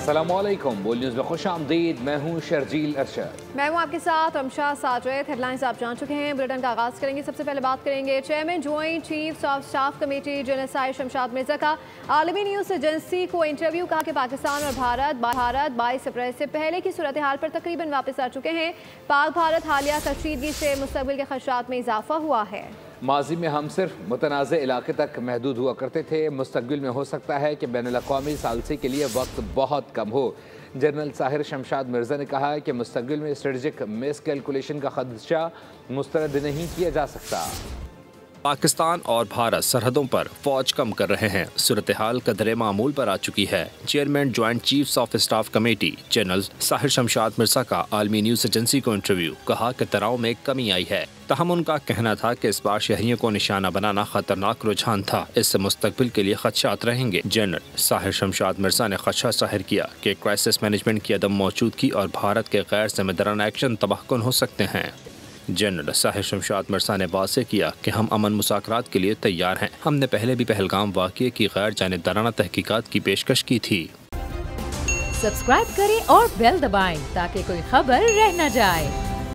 अस्सलामुअलैकुम, बोल न्यूज़ में खुशामदीद। मैं हूँ शर्जील अरशद। मैं हूँ आपके साथ अमशा साजिद। हेडलाइंस आप जान चुके हैं, बुलेटिन का आगाज़ करेंगे। सबसे पहले बात करेंगे chairman joint chiefs of staff committee general Sahir Shamshad Mirza का आलमी न्यूज़ एजेंसी को इंटरव्यू। कहा कि पाकिस्तान और भारत 22 अप्रैल से पहले की सूरत हाल पर तकरीबन वापस आ चुके हैं। पाक भारत हालिया कशीदगी से मुस्तकबिल के खदशात में इजाफा हुआ है। माजी में हम सिर्फ मुतनाज़ इलाके तक महदूद हुआ करते थे, मुस्तकबिल में हो सकता है कि बैनुल-अक़वामी सालसी के लिए वक्त बहुत कम हो। जनरल साहिर शमशाद मिर्ज़ा ने कहा है कि मुस्तकबिल में स्ट्रेटजिक मिस कैलकुलेशन का खदशा मुस्तरद नहीं किया जा सकता। पाकिस्तान और भारत सरहदों पर फौज कम कर रहे हैं, सूरत हाल कदरे मामूल पर आ चुकी है। Chairman joint chiefs of staff committee general Sahir Shamshad Mirza का आलमी न्यूज़ एजेंसी को इंटरव्यू। कहा कि तनाव में कमी आई है। तहम उनका कहना था कि इस बार शहरियों को निशाना बनाना खतरनाक रुझान था, इससे मुस्तकबिल के लिए खदशात रहेंगे। जनरल साहिर शमशाद मिर्जा ने खदशा जाहिर किया कि क्राइसिस मैनेजमेंट की अदम मौजूदगी और भारत के गैर जिम्मेदाराना एक्शन तबाहकुन हो सकते हैं। जनरल साहिर शमशाद मिर्जा ने वाज़ेह किया कि हम अमन मुज़ाकरात के लिए तैयार हैं। हमने पहले भी पहलगाम वाक़ये की गैर जानिबदाराना तहकीकात की पेशकश की थी। सब्सक्राइब करें और बेल दबाएं ताकि कोई खबर रह न जाए।